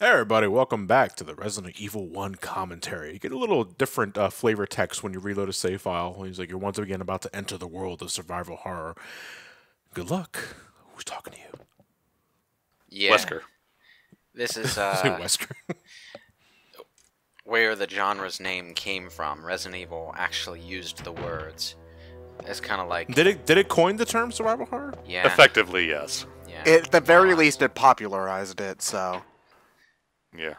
Hey everybody, welcome back to the Resident Evil 1 commentary. You get a little different flavor text when you reload a save file. He's like, you're once again about to enter the world of survival horror. Good luck. Who's talking to you? Yeah. Wesker. This is Wesker. where the genre's name came from. Resident Evil actually used the words. It's kind of like... Did it coin the term survival horror? Yeah. Effectively, yes. Yeah. At the very least, it popularized it, so... Yeah.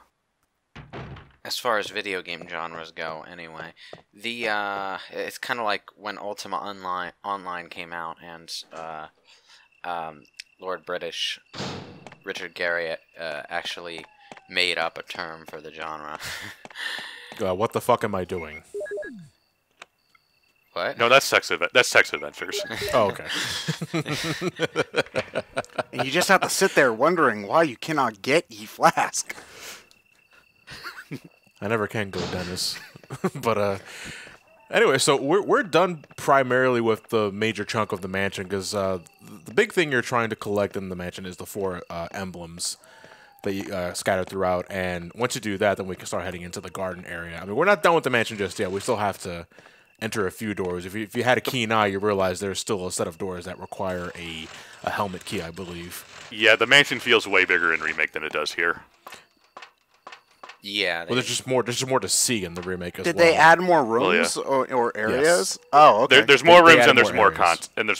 As far as video game genres go, anyway. It's kind of like when Ultima Online came out and Lord British Richard Garriott actually made up a term for the genre. What the fuck am I doing? What? No, that's Sex Adventures. Oh, okay. And you just have to sit there wondering why you cannot get ye flask. I never can go, Dennis. But anyway, so we're done primarily with the major chunk of the mansion because the big thing you're trying to collect in the mansion is the 4 emblems that you scattered throughout. And once you do that, then we can start heading into the garden area. I mean, we're not done with the mansion just yet. We still have to enter a few doors. If you had a keen eye, you realize there's still a set of doors that require a helmet key, I believe. Yeah, the mansion feels way bigger in Remake than it does here. Yeah. Well, there's just more to see in the remake as well. Did they add more rooms or areas? Oh, okay. There's more rooms added and there's more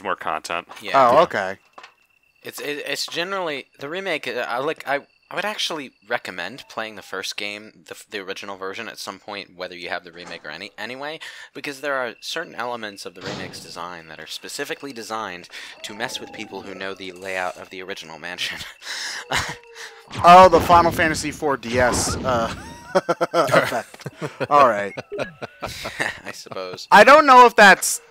more content. Yeah. Oh, okay. It's generally the remake. I would actually recommend playing the first game, the original version, at some point, whether you have the remake or anyway, because there are certain elements of the remake's design that are specifically designed to mess with people who know the layout of the original mansion. Oh, the Final Fantasy IV DS effect. All right. I suppose. I don't know if that's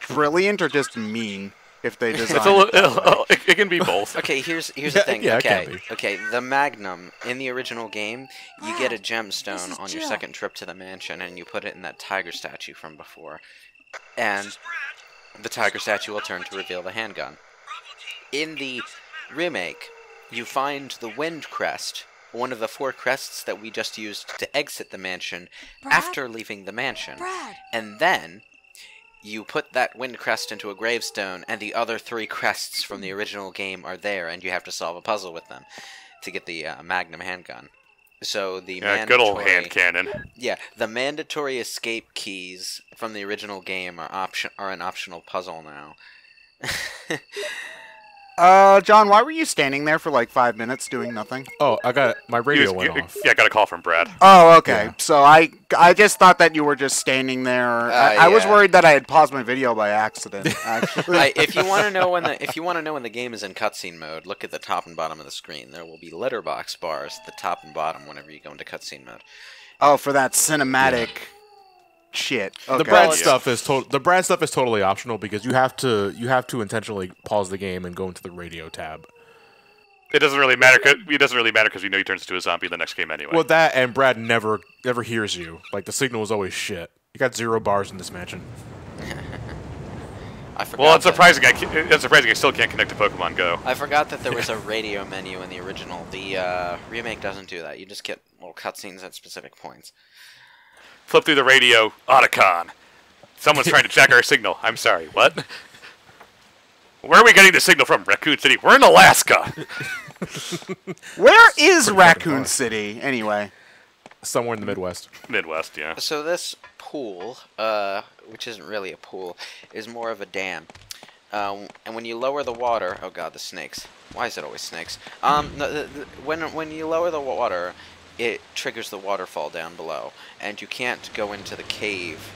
brilliant or just mean. If they design It can be both. Okay, here's the thing. Yeah, it okay, can be. okay. The Magnum in the original game, you get a gemstone on your second trip to the mansion, and you put it in that tiger statue from before, and the tiger statue will turn to reveal the handgun. In the remake, you find the wind crest, one of the 4 crests that we just used to exit the mansion after leaving the mansion, and then you put that wind crest into a gravestone, and the other 3 crests from the original game are there, and you have to solve a puzzle with them to get the Magnum handgun. So the Good old hand cannon. Yeah, the mandatory escape keys from the original game are an optional puzzle now. John, why were you standing there for like 5 minutes doing nothing? Oh, my radio went off. Yeah, I got a call from Brad. Oh, okay. Yeah. So I just thought that you were just standing there. I was worried that I had paused my video by accident. Actually, If you want to know when the game is in cutscene mode, look at the top and bottom of the screen. There will be letterbox bars at the top and bottom whenever you go into cutscene mode. oh, for that cinematic shit. Okay. The Brad stuff is totally optional because you have to intentionally pause the game and go into the radio tab. It doesn't really matter. Because you know he turns into a zombie in the next game anyway. Well, that and Brad never hears you. Like the signal is always shit. You got 0 bars in this mansion. I forgot. Well, it's surprising. I still can't connect to Pokemon Go. I forgot that there was a radio menu in the original. The remake doesn't do that. You just get little cutscenes at specific points. Flip through the radio. Otacon. Someone's trying to check our signal. I'm sorry. What? Where are we getting the signal from? Raccoon City. We're in Alaska. Where is Raccoon City anyway? Somewhere in the Midwest. Midwest, yeah. So this pool, which isn't really a pool, is more of a dam. And when you lower the water, oh god, the snakes. Why is it always snakes? When you lower the water, it triggers the waterfall down below, and you can't go into the cave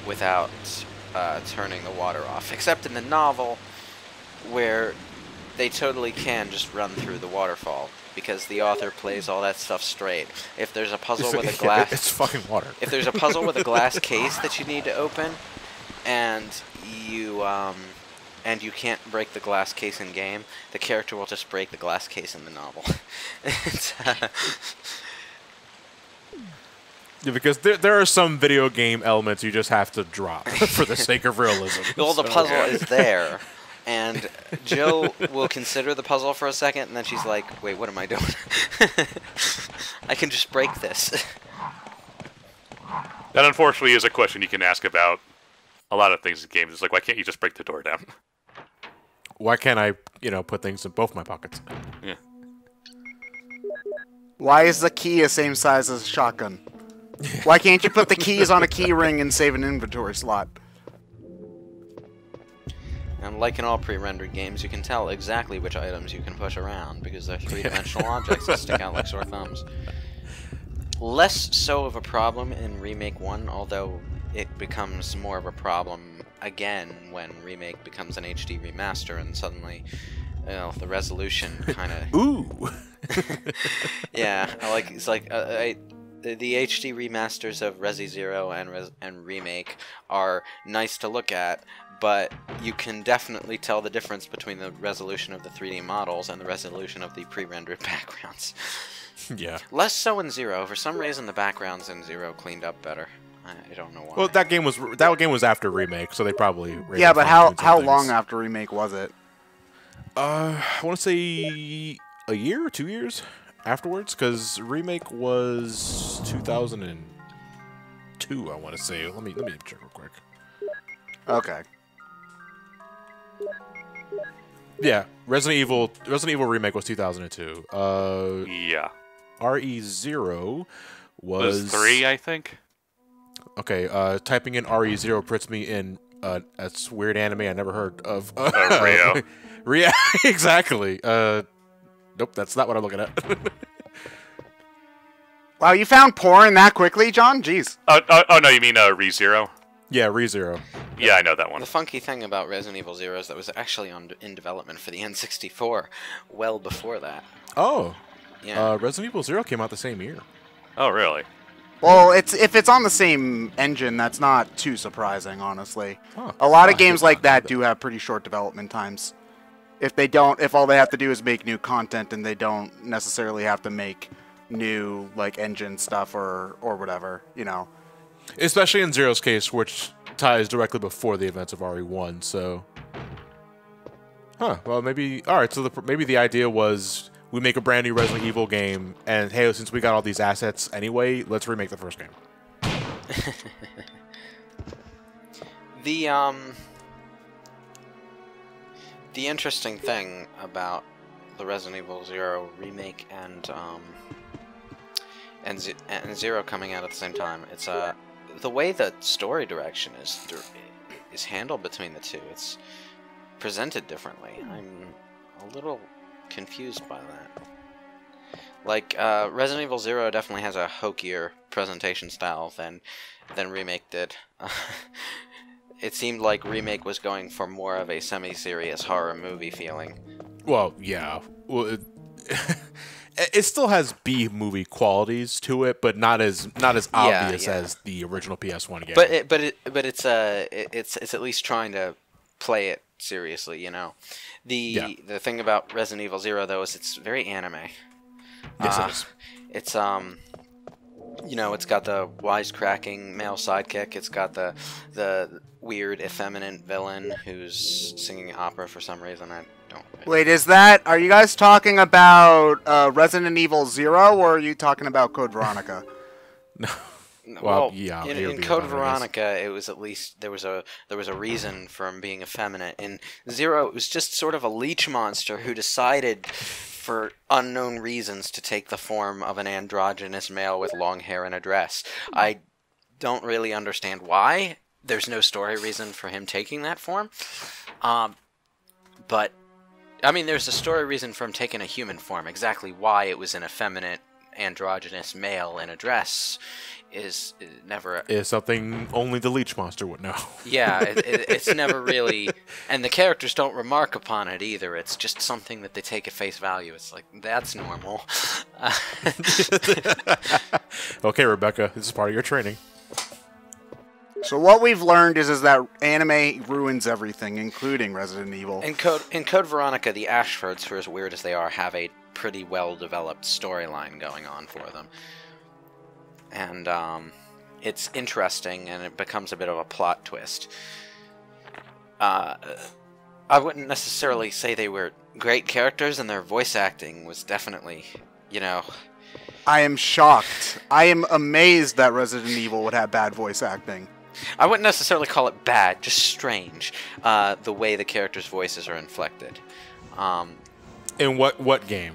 without turning the water off. Except in the novel, where they totally can just run through the waterfall, because the author plays all that stuff straight. If there's a puzzle with a glass... It's fucking water. If there's a puzzle with a glass case that you need to open, and you can't break the glass case in game, the character will just break the glass case in the novel. Yeah, because there are some video game elements you just have to drop for the sake of realism. Well, the puzzle is there, and Jill will consider the puzzle for a second, and then she's like, wait, what am I doing? I can just break this. That unfortunately is a question you can ask about a lot of things in games. It's like, why can't you just break the door down? Why can't I, put things in both my pockets? Yeah. Why is the key the same size as a shotgun? Why can't you put the keys on a key ring and save an inventory slot? And like in all pre-rendered games, you can tell exactly which items you can push around, because they're three-dimensional objects that stick out like sore thumbs. Less so of a problem in Remake 1, although it becomes more of a problem again when Remake becomes an HD remaster and suddenly, the resolution kind of... Ooh! Yeah, the HD remasters of Resi Zero and Remake are nice to look at, but you can definitely tell the difference between the resolution of the 3D models and the resolution of the pre-rendered backgrounds. Yeah. Less so in Zero. For some reason, the backgrounds in Zero cleaned up better. I don't know why. Well, that game was after Remake, so they probably... Yeah, but how long after Remake was it? I want to say a year or 2 years afterwards, because Remake was 2002, I want to say. Let me check real quick. Okay. Yeah, Resident Evil Remake was 2002. Yeah. RE0 was 3, I think. Okay, typing in RE0 puts me in a weird anime I never heard of. Rio. Rio, exactly. Nope, that's not what I'm looking at. Wow, you found porn that quickly, John? Jeez. Oh no, you mean ReZero? Yeah, ReZero. Yeah, I know that one. The funky thing about Resident Evil Zero is that was actually in development for the N64 well before that. Oh. Yeah. Resident Evil 0 came out the same year. Oh, really? Well, if it's on the same engine, that's not too surprising, honestly. Huh. A lot of games like that do have pretty short development times. If all they have to do is make new content and they don't necessarily have to make new engine stuff or whatever, Especially in Zero's case, which ties directly before the events of RE1, so... Huh, well maybe... Alright, so maybe the idea was we make a brand new Resident Evil game, and hey, since we got all these assets anyway, let's remake the first game. The interesting thing about the Resident Evil Zero remake and Zero coming out at the same time, it's the way that story direction is handled between the two. It's presented differently. I'm a little confused by that. Resident Evil Zero definitely has a hokier presentation style than Remake did. It seemed like Remake was going for more of a semi-serious horror movie feeling. Well, yeah. Well, it still has B-movie qualities to it, but not as obvious as the original PS1 game. But it's at least trying to play it seriously, The thing about Resident Evil Zero though is it's very anime. Yes, it is. It's it's got the wisecracking male sidekick. It's got the weird effeminate villain who's singing opera for some reason. I don't. Wait, are you guys talking about Resident Evil Zero, or are you talking about Code Veronica? No. Well, yeah. In Code Veronica, it was at least there was a reason for him being effeminate. In Zero, it was just sort of a leech monster who decided, for unknown reasons, to take the form of an androgynous male with long hair and a dress. I don't really understand why. There's no story reason for him taking that form. But, I mean, there's a story reason for him taking a human form. Exactly why it was an effeminate androgynous male in a dress is something only the leech monster would know. Yeah, it's never really, and the characters don't remark upon it either. It's just something that they take at face value. It's like, that's normal. Okay, Rebecca, this is part of your training. So what we've learned is that anime ruins everything, including Resident Evil. In Code Veronica, the Ashfords, for as weird as they are, have a pretty well-developed storyline going on for them. And it's interesting, and it becomes a bit of a plot twist. I wouldn't necessarily say they were great characters, and their voice acting was definitely, I am shocked. I am amazed that Resident Evil would have bad voice acting. I wouldn't necessarily call it bad, just strange, the way the characters' voices are inflected. In what game?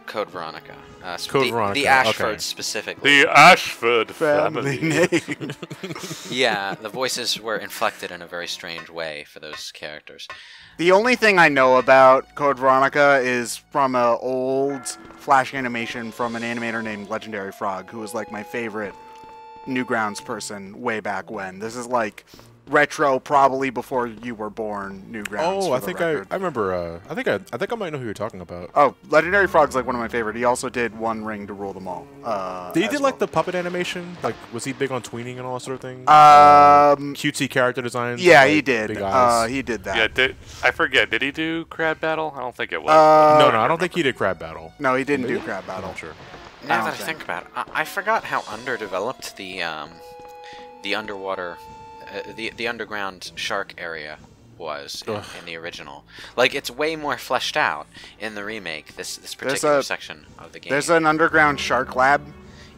Code Veronica. Code Veronica, The Ashfords okay. specifically. The Ashford family. name. Yeah, the voices were inflected in a very strange way for those characters. The only thing I know about Code Veronica is from an old Flash animation from an animator named Legendary Frog, who was like my favorite Newgrounds person way back when. This is like retro, probably before you were born. Newgrounds. Oh, for I the think record. I remember. I think I might know who you're talking about. Oh, Legendary Frog's like one of my favorite. He also did One Ring to Rule Them All. Did he as do like well. the puppet animation? Like, was he big on tweening and all that sort of thing? Cutesy character designs. Yeah, like, he did. Big eyes. He did that. Yeah, I forget. Did he do Crab Battle? I don't think it was. No, I don't think he did Crab Battle. No, he didn't do Maybe? Crab I'm Battle. not sure. Now don't that I think. think about it, I forgot how underdeveloped the underwater, the underground shark area was in the original. Like, it's way more fleshed out in the remake. This particular section of the game. There's an underground shark lab.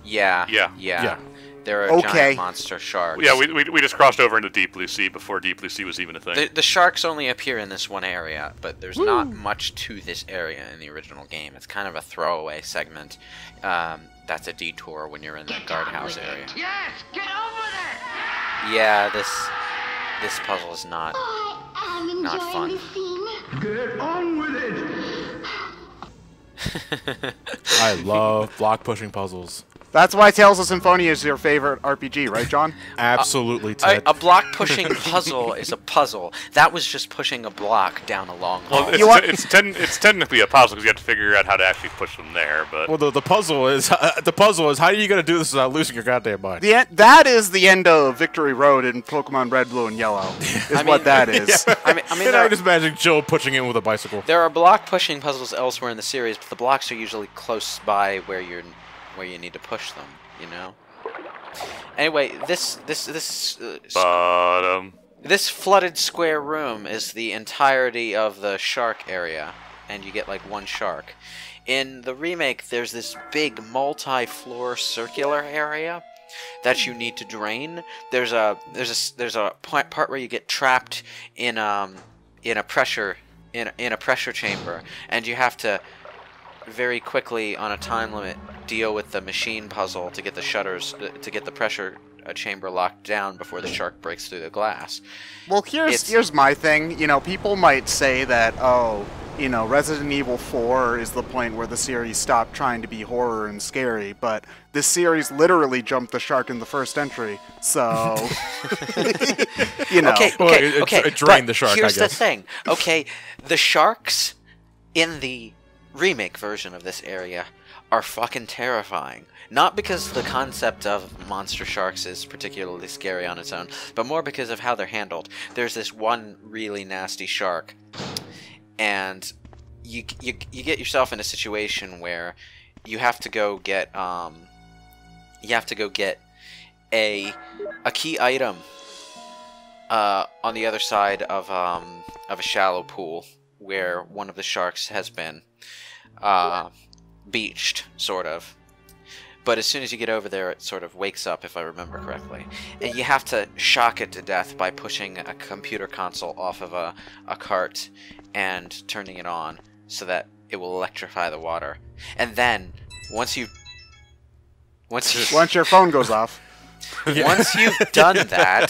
Yeah. Yeah. There are Okay. giant monster sharks. Yeah, we just crossed over into Deep Blue Sea before Deep Blue Sea was even a thing. The sharks only appear in this one area, but there's not much to this area in the original game. It's kind of a throwaway segment. That's a detour when you're in the guardhouse area. Yes, get on with it! Yeah, this puzzle is not I'm Not enjoying fun. the scene. Get on with it! I love block pushing puzzles. That's why Tales of Symphonia is your favorite RPG, right, John? Absolutely, Ted. a block pushing puzzle is a puzzle. That was just pushing a block down a long hall. Well, it's technically a puzzle because you have to figure out how to actually push them there. But Well, the puzzle is how are you gonna do this without losing your goddamn mind? That is the end of Victory Road in Pokemon Red, Blue, and Yellow. Is what that is. I mean, And I just imagine Joe pushing in with a bicycle. there are block pushing puzzles elsewhere in the series, but the blocks are usually close by where you need to push them. You know. Anyway, this bottom. This flooded square room is the entirety of the shark area, and you get like one shark. In the remake, there's this big multi-floor circular area that you need to drain. There's a part where you get trapped in a pressure chamber, and you have to very quickly on a time limit deal with the machine puzzle to get the shutters to get the pressure chamber locked down before the shark breaks through the glass. Well, here's my thing. You know, people might say that, Resident Evil 4 is the point where the series stopped trying to be horror and scary, but this series literally jumped the shark in the first entry, so you know. Okay, Well, okay. it drained but the shark, I Here's the guess. thing. Okay, the sharks in the remake version of this area are fucking terrifying. Not because the concept of monster sharks is particularly scary on its own, but more because of how they're handled. There's this one really nasty shark, and you get yourself in a situation where you have to go get a key item on the other side of a shallow pool where one of the sharks has been beached, sort of. But as soon as you get over there, it sort of wakes up, if I remember correctly. And you have to shock it to death by pushing a computer console off of a cart and turning it on so that it will electrify the water. And then, once your phone goes off. once you've done that,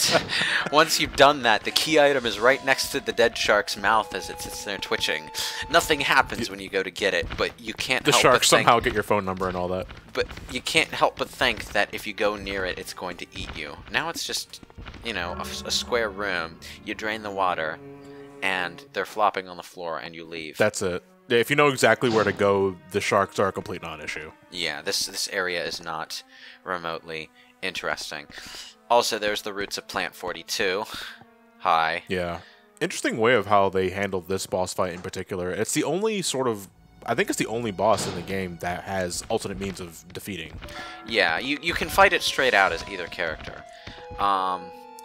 the key item is right next to the dead shark's mouth as it sits there twitching. Nothing happens when you go to get it, but you can't The help sharks but think, somehow get your phone number and all that. but you can't help but think that if you go near it, it's going to eat you. Now it's just, a square room. You drain the water, and they're flopping on the floor, and you leave. That's it. Yeah, if you know exactly where to go, the sharks are a complete non-issue. Yeah, this area is not remotely interesting. Also, there's the roots of Plant 42. Hi. Yeah. Interesting way of how they handled this boss fight in particular. It's the only I think it's the only boss in the game that has alternate means of defeating. Yeah, you can fight it straight out as either character.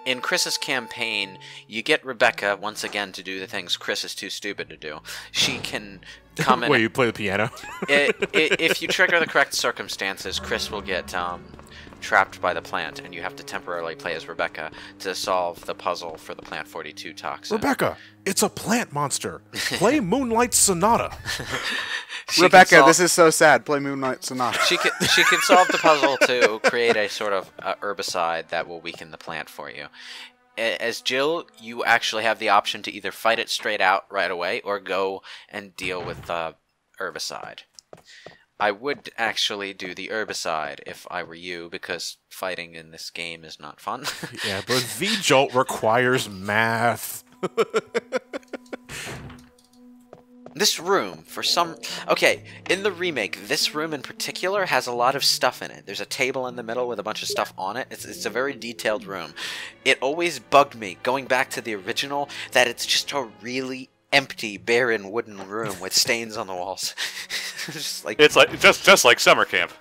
in Chris's campaign, you get Rebecca once again to do the things Chris is too stupid to do. She can come in. Wait, you play the piano? If you trigger the correct circumstances, Chris will get trapped by the plant, and you have to temporarily play as Rebecca to solve the puzzle for the Plant 42 toxin. Rebecca, it's a plant monster. Play Moonlight Sonata. Rebecca, this is so sad. Play Moonlight Sonata. She can solve the puzzle to create a sort of herbicide that will weaken the plant for you. As Jill, you actually have the option to either fight it straight out right away or go and deal with the herbicide. I would actually do the herbicide if I were you, because fighting in this game is not fun. Yeah, but V-Jolt requires math. This room, for some... Okay, in the remake, this room in particular has a lot of stuff in it. There's a table in the middle with a bunch of stuff on it. It's a very detailed room. It always bugged me, going back to the original, that it's just a really empty, barren wooden room with stains on the walls. It's just like summer camp.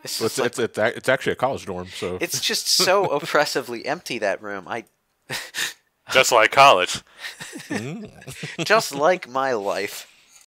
It's actually a college dorm, so... It's just so oppressively empty, that room. Just like college. Just like my life.